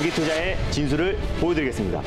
장기투자의 진수를 보여드리겠습니다.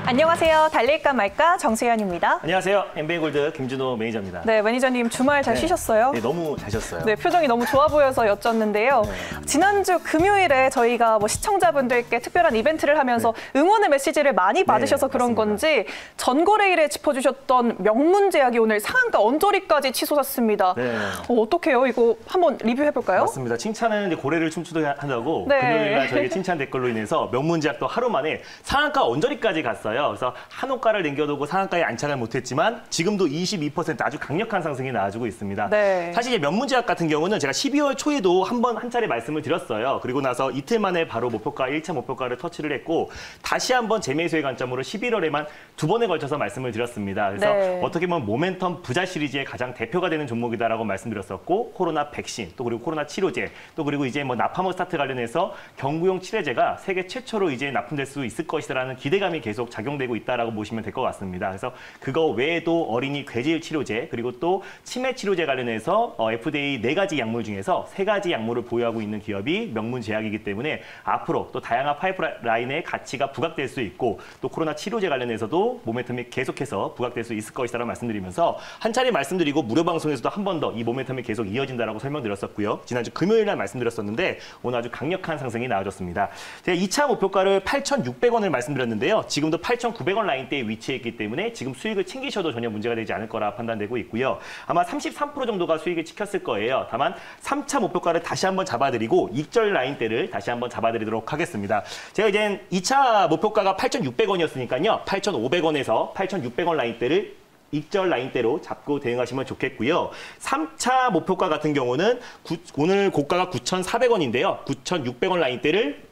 안녕하세요. 달릴까 말까 정세현입니다. 안녕하세요. 엠베이골드 김준호 매니저입니다. 네, 매니저님 주말 잘 쉬셨어요? 네, 너무 잘 쉬었어요. 네, 표정이 너무 좋아 보여서 여쭙는데요. 지난주 금요일에 저희가 시청자분들께 특별한 이벤트를 하면서 응원의 메시지를 많이 받으셔서 그런 맞습니다. 건지 전거래일에 짚어주셨던 명문제약이 오늘 상한가 언저리까지 치솟았습니다. 네. 어떡해요? 이거 한번 리뷰해볼까요? 맞습니다. 칭찬은 이제 고래를 춤추게 한다고 네. 금요일날 저희의 칭찬 댓글로 인해서 명문제약도 하루 만에 상한가 언저리까지 갔어요. 그래서 한호가를 남겨두고 상한가에 안착을 못했지만 지금도 22% 아주 강력한 상승이 나와주고 있습니다. 네. 사실 명문제약 같은 경우는 제가 12월 초에도 한 차례 말씀을 드렸어요. 그리고 나서 이틀 만에 바로 목표가 1차 목표가를 터치를 했고 다시 한번 재매수의 관점으로 11월에만 2번에 걸쳐서 말씀을 드렸습니다. 그래서 네. 어떻게 보면 모멘텀 부자 시리즈의 가장 대표가 되는 종목이다라고 말씀드렸었고 코로나 백신 또 그리고 코로나 치료제 또 그리고 이제 나파모 스타트 관련해서 경구용 치료제가 세계 최초로 이제 납품될 수 있을 것이라는 기대감이 계속 작용되고 있다라고 보시면 될 것 같습니다. 그래서 그거 외에도 어린이 괴질 치료제 그리고 또 치매 치료제 관련해서 FDA 4가지 약물 중에서 3가지 약물을 보유하고 있는 기업이 명문제약이기 때문에 앞으로 또 다양한 파이프라인의 가치가 부각될 수 있고 또 코로나 치료제 관련해서도 모멘텀이 계속해서 부각될 수 있을 것이라고 말씀드리면서 한 차례 말씀드리고 무료 방송에서도 한 번 더 이 모멘텀이 계속 이어진다라고 설명드렸었고요. 지난주 금요일 날 말씀드렸었는데 오늘 아주 강력한 상승이 나와줬습니다. 제가 2차 목표가를 8,600원을 말씀드렸는데요. 지금도 8,900원 라인대에 위치해 있기 때문에 지금 수익을 챙기셔도 전혀 문제가 되지 않을 거라 판단되고 있고요. 아마 33% 정도가 수익을 지켰을 거예요. 다만 3차 목표가를 다시 한번 잡아드리고 익절 라인대를 다시 한번 잡아드리도록 하겠습니다. 제가 이제 2차 목표가가 8,600원이었으니까요. 8,500원에서 8,600원 라인대를 익절 라인대로 잡고 대응하시면 좋겠고요. 3차 목표가 같은 경우는 오늘 고가가 9,400원인데요. 9,600원 라인대를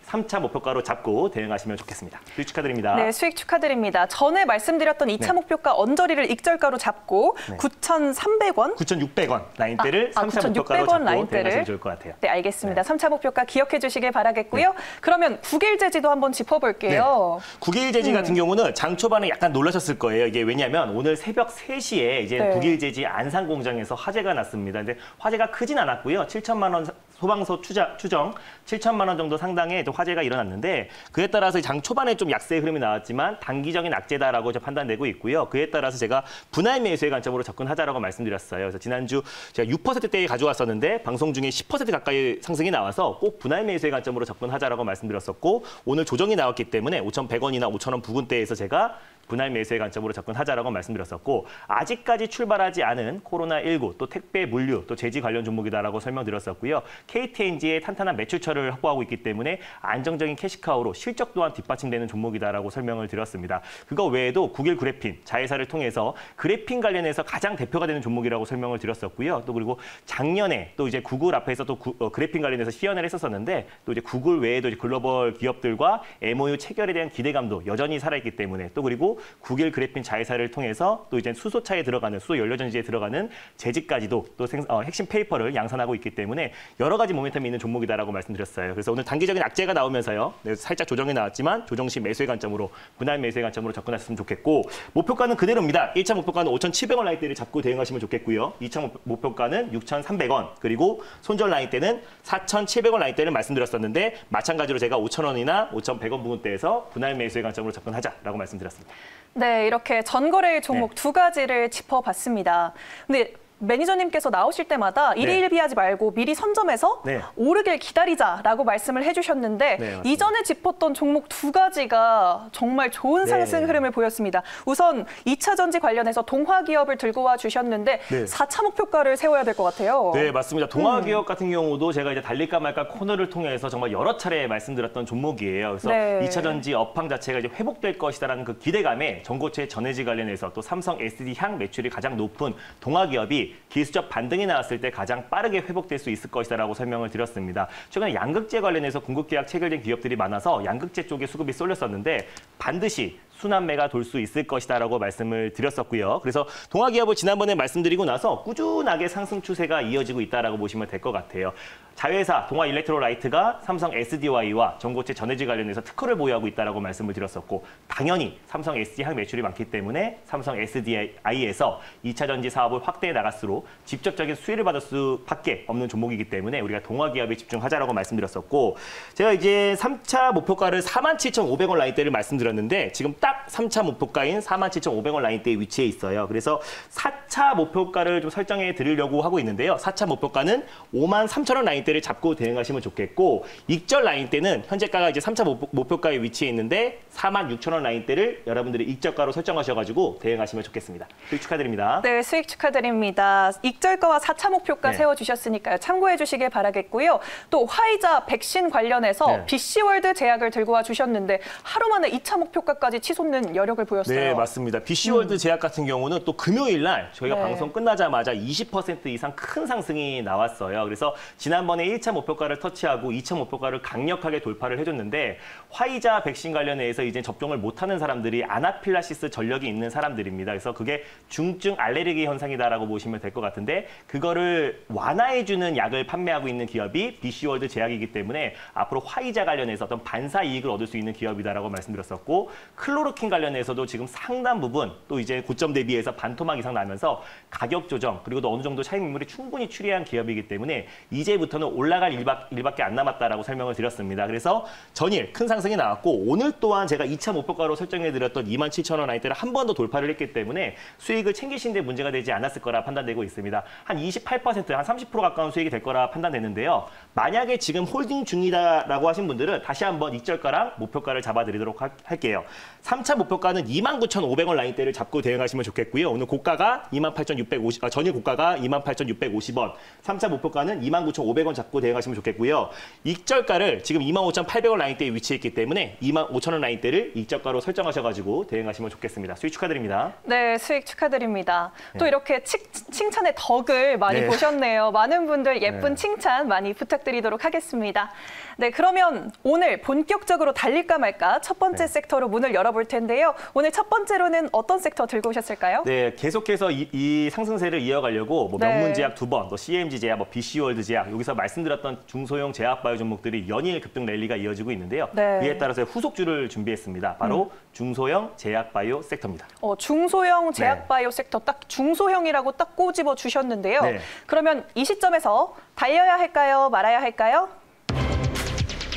3차 목표가로 잡고 대응하시면 좋겠습니다. 수익 축하드립니다. 네, 수익 축하드립니다. 전에 말씀드렸던 2차 목표가 언저리를 익절가로 잡고 9,300원? 9,600원 라인대를 3차 목표가로 잡고 대응하시면 좋을 것 같아요. 네, 알겠습니다. 3차 목표가 기억해 주시길 바라겠고요. 그러면 국일제지도 한번 짚어볼게요. 국일제지 같은 경우는 장 초반에 약간 놀라셨을 거예요. 이게 왜냐하면 오늘 새벽 3시에 이제 국일제지 안산공장에서 화재가 났습니다. 근데 화재가 크진 않았고요. 7천만 원 소방서 추정 7천만 원 정도 상당의 화재가 일어났는데 그에 따라서 장 초반에 좀 약세의 흐름이 나왔지만 단기적인 악재다라고 판단되고 있고요. 그에 따라서 제가 분할 매수의 관점으로 접근하자라고 말씀드렸어요. 그래서 지난주 제가 6%대에 가져왔었는데 방송 중에 10% 가까이 상승이 나와서 꼭 분할 매수의 관점으로 접근하자라고 말씀드렸었고 오늘 조정이 나왔기 때문에 5,100원이나 5,000원 부근대에서 제가 분할 매수의 관점으로 접근하자라고 말씀드렸었고 아직까지 출발하지 않은 코로나19 또 택배 물류 또 제지 관련 종목이다라고 설명드렸었고요. KTNG의 탄탄한 매출처를 확보하고 있기 때문에 안정적인 캐시카우로 실적 또한 뒷받침되는 종목이다라고 설명을 드렸습니다. 그거 외에도 국일 그래핀 자회사를 통해서 그래핀 관련해서 가장 대표가 되는 종목이라고 설명을 드렸었고요. 또 그리고 작년에 또 이제 구글 앞에서 또 그래핀 관련해서 시연을 했었었는데 또 이제 구글 외에도 이제 글로벌 기업들과 MOU 체결에 대한 기대감도 여전히 살아있기 때문에 또 그리고 국일 그래핀 자회사를 통해서 또 이제 수소차에 들어가는 수소 연료전지에 들어가는 재질까지도 또 핵심 페이퍼를 양산하고 있기 때문에 여러 가지 모멘텀이 있는 종목이다라고 말씀드렸어요. 그래서 오늘 단기적인 악재가 나오면서요. 살짝 조정이 나왔지만 조정 시 매수의 관점으로 분할 매수의 관점으로 접근하셨으면 좋겠고 목표가는 그대로입니다. 1차 목표가는 5,700원 라인대를 잡고 대응하시면 좋겠고요. 2차 목표가는 6,300원 그리고 손절 라인대는 4,700원 라인대를 말씀드렸었는데 마찬가지로 제가 5,000원이나 5,100원 부근대에서 분할 매수의 관점으로 접근하자라고 말씀드렸습니다. 네, 이렇게 전거래일 종목 2가지를 짚어봤습니다. 근데 매니저님께서 나오실 때마다 일희일비하지 말고 미리 선점해서 오르길 기다리자라고 말씀을 해주셨는데 이전에 짚었던 종목 2가지가 정말 좋은 상승 흐름을 보였습니다. 우선 2차 전지 관련해서 동화기업을 들고 와 주셨는데 4차 목표가를 세워야 될 것 같아요. 네, 맞습니다. 동화기업 같은 경우도 제가 이제 달릴까 말까 코너를 통해서 정말 여러 차례 말씀드렸던 종목이에요. 그래서 2차 전지 업황 자체가 이제 회복될 것이다라는 그 기대감에 전고체 전해지 관련해서 또 삼성 SD 향 매출이 가장 높은 동화기업이 기술적 반등이 나왔을 때 가장 빠르게 회복될 수 있을 것이다라고 설명을 드렸습니다. 최근에 양극재 관련해서 공급 계약 체결된 기업들이 많아서 양극재 쪽에 수급이 쏠렸었는데 반드시 순환매가 돌 수 있을 것이다라고 말씀을 드렸었고요. 그래서 동아기업을 지난번에 말씀드리고 나서 꾸준하게 상승 추세가 이어지고 있다라고 보시면 될 것 같아요. 자회사 동아일렉트로라이트가 삼성 SDI와 전고체 전해질 관련해서 특허를 보유하고 있다라고 말씀을 드렸었고, 당연히 삼성 SD 향 매출이 많기 때문에 삼성 SDI에서 2차 전지 사업을 확대해 나갈수록 직접적인 수혜를 받을 수밖에 없는 종목이기 때문에 우리가 동아기업에 집중하자라고 말씀드렸었고, 제가 이제 3차 목표가를 47,500원 라인대를 말씀드렸는데 지금 딱 3차 목표가인 47,500원 라인대에 위치해 있어요. 그래서 4차 목표가를 좀 설정해 드리려고 하고 있는데요. 4차 목표가는 53,000원 라인대를 잡고 대응하시면 좋겠고, 익절 라인대는 현재가가 이제 3차 목표가에 위치해 있는데 46,000원 라인대를 여러분들이 익절가로 설정하셔가지고 대응하시면 좋겠습니다. 수익 축하드립니다. 네, 수익 축하드립니다. 익절가와 4차 목표가 네. 세워주셨으니까요. 참고해 주시길 바라겠고요. 또 화이자 백신 관련해서 네. BC월드 제약을 들고 와 주셨는데 하루 만에 2차 목표가까지 치솟는 여력을 보였어요. 네, 맞습니다. BC월드 제약 같은 경우는 또 금요일 날 저희가 네. 방송 끝나자마자 20% 이상 큰 상승이 나왔어요. 그래서 지난번에 1차 목표가를 터치하고 2차 목표가를 강력하게 돌파를 해줬는데, 화이자 백신 관련해서 이제 접종을 못하는 사람들이 아나필라시스 전력이 있는 사람들입니다. 그래서 그게 중증 알레르기 현상이다라고 보시면 될 것 같은데, 그거를 완화해주는 약을 판매하고 있는 기업이 BC월드 제약이기 때문에 앞으로 화이자 관련해서 어떤 반사 이익을 얻을 수 있는 기업이다라고 말씀드렸었고, 클로로킨 관련해서도 지금 상당 부분 또 이제 고점 대비해서 반토막 이상 나면서 가격 조정 그리고 또 어느 정도 차익 매물이 충분히 추리한 기업이기 때문에 이제부터는 올라갈 일밖에 안 남았다라고 설명을 드렸습니다. 그래서 전일 큰 상승이 나왔고, 오늘 또한 제가 2차 목표가로 설정해드렸던 27,000원 라인대를 한 번 더 돌파를 했기 때문에 수익을 챙기신 데 문제가 되지 않았을 거라 판단되고 있습니다. 한 28%, 한 30% 가까운 수익이 될 거라 판단되는데요. 만약에 지금 홀딩 중이다라고 하신 분들은 다시 한번 익절가랑 목표가를 잡아드리도록 할게요. 3차 목표가는 29,500원 라인대를 잡고 대응하시면 좋겠고요. 오늘 고가가 28,650, 전일 고가가 28,650원, 3차 목표가는 29,500원 잡고 대응하시면 좋겠고요. 익절가를 지금 25,800원 라인대에 위치했기 때문에 25,000원 라인대를 익절가로 설정하셔가지고 대응하시면 좋겠습니다. 수익 축하드립니다. 네, 수익 축하드립니다. 네. 또 이렇게 칭찬의 덕을 많이 네. 보셨네요. 많은 분들 예쁜 네. 칭찬 많이 부탁드리도록 하겠습니다. 네, 그러면 오늘 본격적으로 달릴까 말까 첫 번째 네. 섹터로 문을 열어볼 텐데요. 오늘 첫 번째로는 어떤 섹터 들고 오셨을까요? 네, 계속해서 이 상승세를 이어가려고 뭐 네. 명문제약 2번, 또 CMG 제약, 뭐 BC월드 제약, 여기서 말씀드렸던 중소형 제약 바이오 종목들이 연일 급등 랠리가 이어지고 있는데요. 네. 이에 따라서 후속주를 준비했습니다. 바로 중소형 제약 바이오 섹터입니다. 중소형 제약 네. 바이오 섹터 딱 중소형이라고 딱 꼬집어 주셨는데요. 네. 그러면 이 시점에서 달려야 할까요? 말아야 할까요?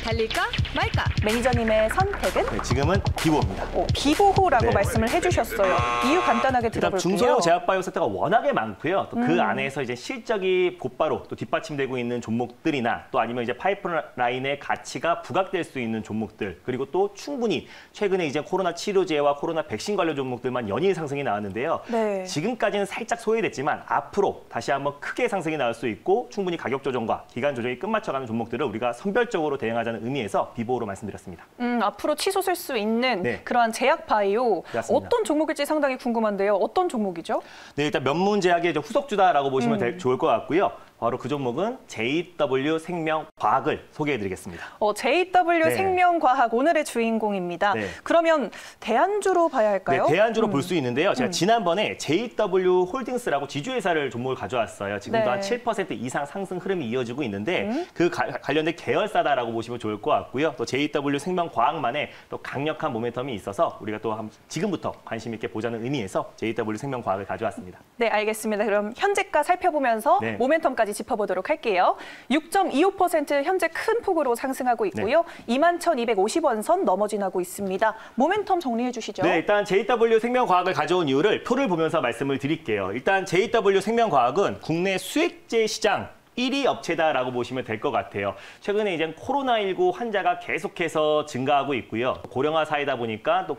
달릴까 말까? 매니저님의 선택은? 네, 지금은 비보입니다. 비보호라고 네. 말씀을 해주셨어요. 이유 간단하게 일단 들어볼게요. 중소형 제약 바이오 섹터가 워낙에 많고요. 또 그 음. 안에서 이제 실적이 곧바로 또 뒷받침되고 있는 종목들이나 또 아니면 이제 파이프라인의 가치가 부각될 수 있는 종목들, 그리고 또 충분히 최근에 이제 코로나 치료제와 코로나 백신 관련 종목들만 연일 상승이 나왔는데요. 네. 지금까지는 살짝 소외됐지만 앞으로 다시 한번 크게 상승이 나올 수 있고 충분히 가격 조정과 기간 조정이 끝마쳐가는 종목들을 우리가 선별적으로 대응하자는 의미에서 비보호로 말씀드렸습니다. 앞으로 치솟을 수 있는 네. 그러한 제약 바이오 맞습니다. 어떤 종목일지 상당히 궁금한데요. 어떤 종목이죠? 네, 일단 면문제약의 후속주다라고 보시면 좋을 것 같고요. 바로 그 종목은 JW 생명과학을 소개해드리겠습니다. JW 네. 생명과학 오늘의 주인공입니다. 네. 그러면 대안주로 봐야 할까요? 네, 대안주로 볼 수 있는데요. 제가 지난번에 JW 홀딩스라고 지주회사를 종목을 가져왔어요. 지금도 네. 한 7% 이상 상승 흐름이 이어지고 있는데 그 관련된 계열사다라고 보시면 좋을 것 같고요. 또 JW 생명과학만의 또 강력한 모멘텀이 있어서 우리가 또 지금부터 관심 있게 보자는 의미에서 JW 생명과학을 가져왔습니다. 네, 알겠습니다. 그럼 현재가 살펴보면서 네. 모멘텀까지 짚어보도록 할게요. 6.25% 현재 큰 폭으로 상승하고 있고요. 21,250원 선 넘어 지나고 있습니다. 모멘텀 정리해 주시죠. 네, 일단 JW 생명과학을 가져온 이유를 표를 보면서 말씀을 드릴게요. 일단 JW 생명과학은 국내 수액제 시장 1위 업체다라고 보시면 될 것 같아요. 최근에 이제 코로나19 환자가 계속해서 증가하고 있고요. 고령화 사회다 보니까 또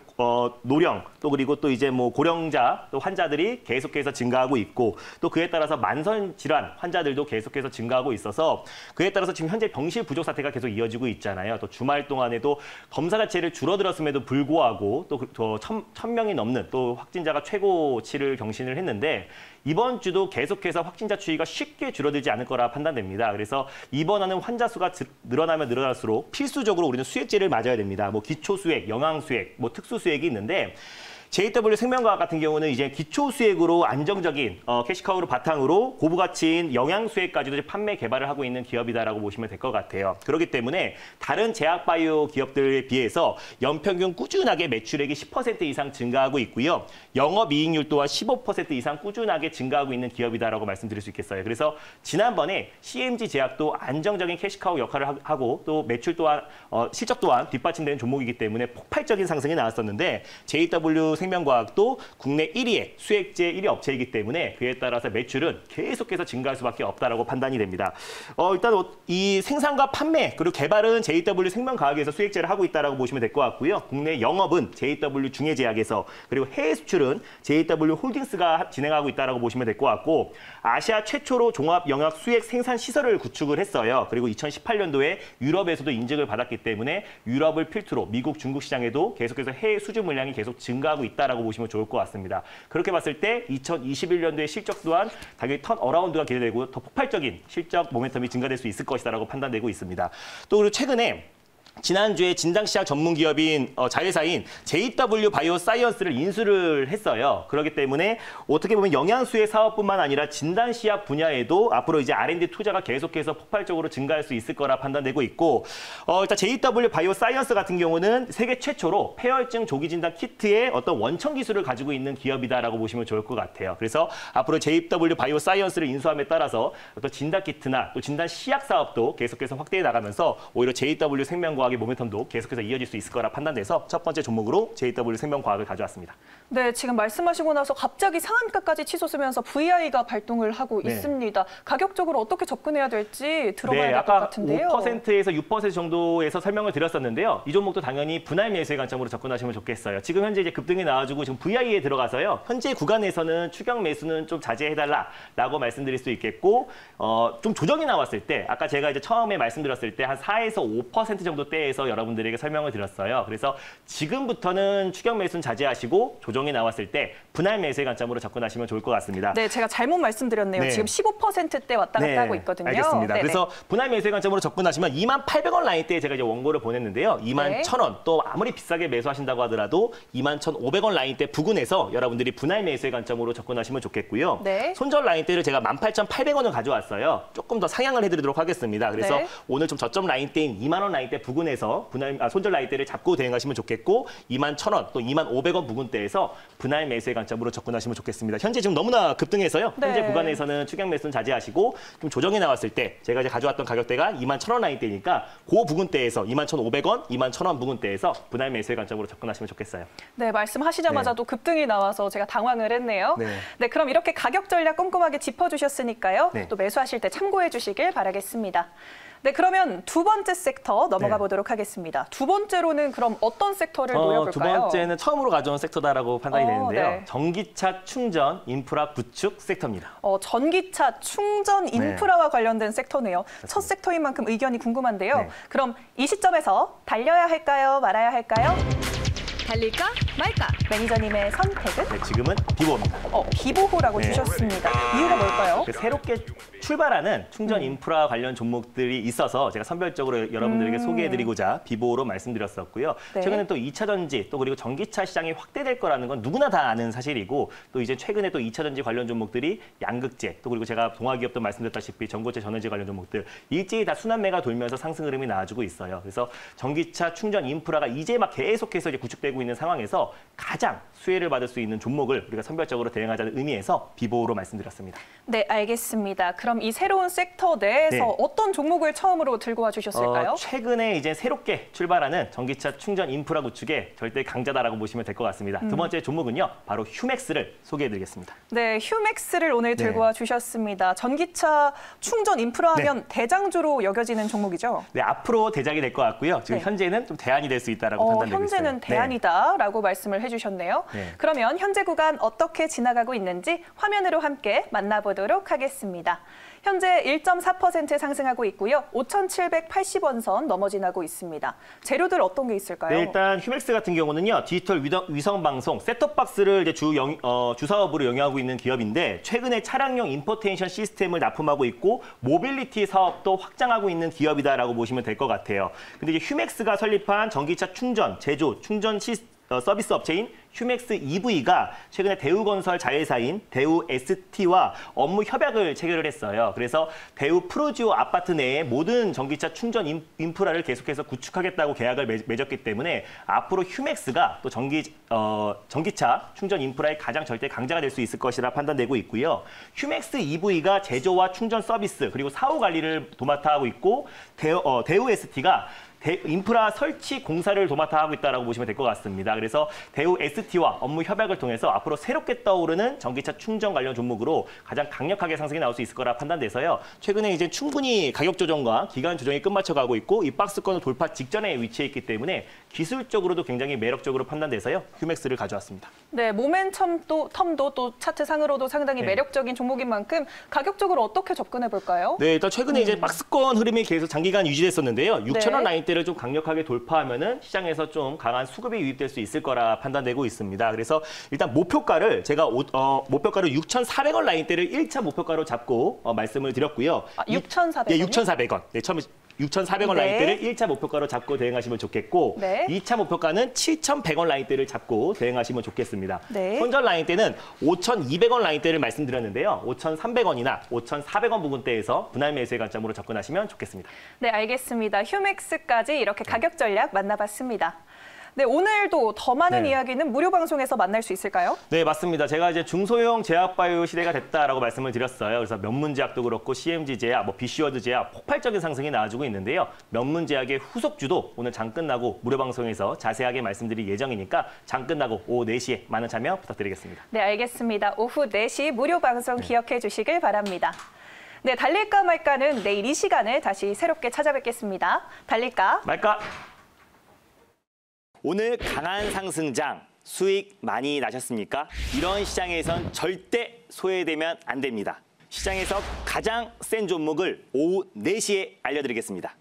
노령, 또 그리고 또 이제 뭐 고령자 또 환자들이 계속해서 증가하고 있고, 또 그에 따라서 만성 질환 환자들도 계속해서 증가하고 있어서 그에 따라서 지금 현재 병실 부족 사태가 계속 이어지고 있잖아요. 또 주말 동안에도 검사 자체를 줄어들었음에도 불구하고 또 1,000명이 넘는 또 확진자가 최고치를 경신을 했는데, 이번 주도 계속해서 확진자 추이가 쉽게 줄어들지 않을 거라 판단됩니다. 그래서 입원하는 환자 수가 늘어나면 늘어날수록 필수적으로 우리는 수액제를 맞아야 됩니다. 뭐 기초수액, 영양수액, 뭐 특수수액이 있는데 JW 생명과학 같은 경우는 이제 기초 수액으로 안정적인 캐시카우를 바탕으로 고부가치인 영양수액까지도 이제 판매 개발을 하고 있는 기업이다라고 보시면 될 것 같아요. 그렇기 때문에 다른 제약바이오 기업들에 비해서 연평균 꾸준하게 매출액이 10% 이상 증가하고 있고요. 영업이익률 또한 15% 이상 꾸준하게 증가하고 있는 기업이다라고 말씀드릴 수 있겠어요. 그래서 지난번에 CMG 제약도 안정적인 캐시카우 역할을 하고 또 매출 또한 실적 또한 뒷받침되는 종목이기 때문에 폭발적인 상승이 나왔었는데 JW 생명과학도 국내 1위의 수액제 1위 업체이기 때문에 그에 따라서 매출은 계속해서 증가할 수밖에 없다라고 판단이 됩니다. 일단 이 생산과 판매 그리고 개발은 JW 생명과학에서 수액제를 하고 있다라고 보시면 될 것 같고요. 국내 영업은 JW 중해제약에서 그리고 해외 수출은 JW 홀딩스가 진행하고 있다라고 보시면 될 것 같고 아시아 최초로 종합 영약 수액 생산 시설을 구축을 했어요. 그리고 2018년도에 유럽에서도 인증을 받았기 때문에 유럽을 필두로 미국, 중국 시장에도 계속해서 해외 수주 물량이 계속 증가하고 있다라고 보시면 좋을 것 같습니다. 그렇게 봤을 때 2021년도의 실적 또한 당연히 턴어라운드가 기대되고 더 폭발적인 실적 모멘텀이 증가될 수 있을 것이다라고 판단되고 있습니다. 또 그리고 최근에 지난주에 진단시약 전문 기업인 자회사인 JW 바이오사이언스를 인수를 했어요. 그렇기 때문에 어떻게 보면 영양수의 사업뿐만 아니라 진단시약 분야에도 앞으로 이제 R&D 투자가 계속해서 폭발적으로 증가할 수 있을 거라 판단되고 있고 일단 JW 바이오사이언스 같은 경우는 세계 최초로 폐혈증 조기 진단 키트의 어떤 원천 기술을 가지고 있는 기업이다라고 보시면 좋을 것 같아요. 그래서 앞으로 JW 바이오사이언스를 인수함에 따라서 어떤 진단 키트나 또 진단 시약 사업도 계속해서 확대해 나가면서 오히려 JW 생명과학 모멘텀도 계속해서 이어질 수 있을 거라 판단돼서 첫 번째 종목으로 JW 생명과학을 가져왔습니다. 네, 지금 말씀하시고 나서 갑자기 상한가까지 치솟으면서 VI가 발동을 하고 있습니다. 가격적으로 어떻게 접근해야 될지 들어봐야 될 것 같은데요. 아까 5%에서 6% 정도에서 설명을 드렸었는데요. 이 종목도 당연히 분할 매수의 관점으로 접근하시면 좋겠어요. 지금 현재 이제 급등이 나와주고 지금 VI에 들어가서요. 현재 구간에서는 추격 매수는 좀 자제해달라라고 말씀드릴 수 있겠고 좀 조정이 나왔을 때 아까 제가 이제 처음에 말씀드렸을 때 한 4에서 5% 정도 대에서 여러분들에게 설명을 드렸어요. 그래서 지금부터는 추격 매수는 자제하시고 조정이 나왔을 때 분할 매수의 관점으로 접근하시면 좋을 것 같습니다. 네, 제가 잘못 말씀드렸네요. 네. 지금 15%대 왔다 갔다 하고 있거든요. 알겠습니다. 네네. 그래서 분할 매수의 관점으로 접근하시면 28,000원 라인대에 제가 이제 원고를 보냈는데요. 21,000원 또 아무리 비싸게 매수하신다고 하더라도 21,500원 라인대 부근에서 여러분들이 분할 매수의 관점으로 접근하시면 좋겠고요. 네. 손절 라인대를 제가 18,800원을 가져왔어요. 조금 더 상향을 해드리도록 하겠습니다. 그래서 네. 오늘 좀 저점 라인대인 2만 원 라인대 부근에서 손절 라인대를 잡고 대응하시면 좋겠고 21,000원 또 25,500원 부근대에서 분할 매수의 관점으로 접근하시면 좋겠습니다. 현재 지금 너무나 급등해서요. 네. 현재 구간에서는 추격 매수는 자제하시고 좀 조정이 나왔을 때 제가 이제 가져왔던 가격대가 21,000원 라인대니까 그 부근대에서 21,500원, 21,000원 부근대에서 분할 매수의 관점으로 접근하시면 좋겠어요. 네, 말씀하시자마자도 급등이 나와서 제가 당황을 했네요. 네, 그럼 이렇게 가격 전략 꼼꼼하게 짚어주셨으니까요. 또 매수하실 때 참고해 주시길 바라겠습니다. 네, 그러면 두 번째 섹터 넘어가 보도록 하겠습니다. 두 번째로는 그럼 어떤 섹터를 노려볼까요? 두 번째는 처음으로 가져온 섹터다라고 판단이 되는데요. 전기차 충전 인프라 구축 섹터입니다. 전기차 충전 인프라와 관련된 섹터네요. 그렇습니다. 첫 섹터인 만큼 의견이 궁금한데요. 그럼 이 시점에서 달려야 할까요? 말아야 할까요? 달릴까 말까? 매니저님의 선택은? 네, 지금은 비보입니다. 비보호라고 주셨습니다. 이유가 뭘까요? 새롭게 출발하는 충전 인프라 관련 종목들이 있어서 제가 선별적으로 여러분들에게 소개해드리고자 비보호로 말씀드렸었고요. 최근에 또 2차 전지 또 그리고 전기차 시장이 확대될 거라는 건 누구나 다 아는 사실이고 또 이제 최근에 또 2차 전지 관련 종목들이 양극재 또 그리고 제가 동화기업도 말씀드렸다시피 전고체 전해질 관련 종목들 일제히 다 순환매가 돌면서 상승 흐름이 나와주고 있어요. 그래서 전기차 충전 인프라가 이제 막 계속해서 이제 구축되고 있는 상황에서 가장 수혜를 받을 수 있는 종목을 우리가 선별적으로 대응하자는 의미에서 비보호로 말씀드렸습니다. 네, 알겠습니다. 그럼 이 새로운 섹터 내에서 어떤 종목을 처음으로 들고 와 주셨을까요? 최근에 이제 새롭게 출발하는 전기차 충전 인프라 구축의 절대 강자다라고 보시면 될 것 같습니다. 두 번째 종목은요, 바로 휴맥스를 소개해드리겠습니다. 네, 휴맥스를 오늘 들고 와 주셨습니다. 전기차 충전 인프라 하면 대장주로 여겨지는 종목이죠? 네, 앞으로 대장이 될 것 같고요. 지금 현재는 좀 대안이 될 수 있다라고 판단되고 있어요. 현재는 대안이다라고 말씀을 해주셨네요. 그러면 현재 구간 어떻게 지나가고 있는지 화면으로 함께 만나보도록 하겠습니다. 현재 1.4% 상승하고 있고요. 5,780원 선 넘어 지나고 있습니다. 재료들 어떤 게 있을까요? 네, 일단 휴맥스 같은 경우는요. 디지털 위성 방송 셋톱박스를 이제 주 사업으로 영위하고 있는 기업인데 최근에 차량용 인포테인션 시스템을 납품하고 있고 모빌리티 사업도 확장하고 있는 기업이다라고 보시면 될 것 같아요. 근데 이제 휴맥스가 설립한 전기차 충전, 제조, 충전 서비스 업체인 휴맥스 EV가 최근에 대우건설 자회사인 대우 ST와 업무 협약을 체결을 했어요. 그래서 대우 프로지오 아파트 내에 모든 전기차 충전 인프라를 계속해서 구축하겠다고 계약을 맺었기 때문에 앞으로 휴맥스가 또 전기차 충전 인프라의 가장 절대 강자가 될 수 있을 것이라 판단되고 있고요. 휴맥스 EV가 제조와 충전 서비스 그리고 사후 관리를 도맡아 하고 있고 대우 ST가 인프라 설치 공사를 도맡아 하고 있다고 보시면 될 것 같습니다. 그래서 대우 ST와 업무 협약을 통해서 앞으로 새롭게 떠오르는 전기차 충전 관련 종목으로 가장 강력하게 상승이 나올 수 있을 거라 판단돼서요. 최근에 이제 충분히 가격 조정과 기간 조정이 끝마쳐가고 있고 이 박스권을 돌파 직전에 위치해 있기 때문에 기술적으로도 굉장히 매력적으로 판단돼서요. 휴맥스를 가져왔습니다. 네, 모멘텀도 또 차트상으로도 상당히 매력적인 종목인 만큼 가격적으로 어떻게 접근해 볼까요? 네, 일단 최근에 이제 박스권 흐름이 계속 장기간 유지됐었는데요. 6,000원 라인대를 좀 강력하게 돌파하면은 시장에서 좀 강한 수급이 유입될 수 있을 거라 판단되고 있습니다. 그래서 일단 목표가를 제가 목표가를 6,400원 라인대를 1차 목표가로 잡고 말씀을 드렸고요. 6,400원? 네, 6,400원. 네, 처음에 6,400원 라인대를 1차 목표가로 잡고 대응하시면 좋겠고 2차 목표가는 7,100원 라인대를 잡고 대응하시면 좋겠습니다. 손절 라인대는 5,200원 라인대를 말씀드렸는데요. 5,300원이나 5,400원 부분대에서 분할 매수의 관점으로 접근하시면 좋겠습니다. 네, 알겠습니다. 휴맥스까지 이렇게 가격 전략 만나봤습니다. 네, 오늘도 더 많은 이야기는 무료 방송에서 만날 수 있을까요? 네, 맞습니다. 제가 이제 중소형 제약바이오 시대가 됐다라고 말씀을 드렸어요. 그래서 면문제약도 그렇고 CMG 제약, 비슈어드 제약 폭발적인 상승이 나와주고 있는데요. 면문제약의 후속주도 오늘 장 끝나고 무료 방송에서 자세하게 말씀드릴 예정이니까 장 끝나고 오후 4시에 많은 참여 부탁드리겠습니다. 네, 알겠습니다. 오후 4시 무료 방송 기억해 주시길 바랍니다. 네, 달릴까 말까는 내일 이 시간을 다시 새롭게 찾아뵙겠습니다. 달릴까? 말까? 오늘 강한 상승장 수익 많이 나셨습니까? 이런 시장에선 절대 소외되면 안 됩니다. 시장에서 가장 센 종목을 오후 4시에 알려드리겠습니다.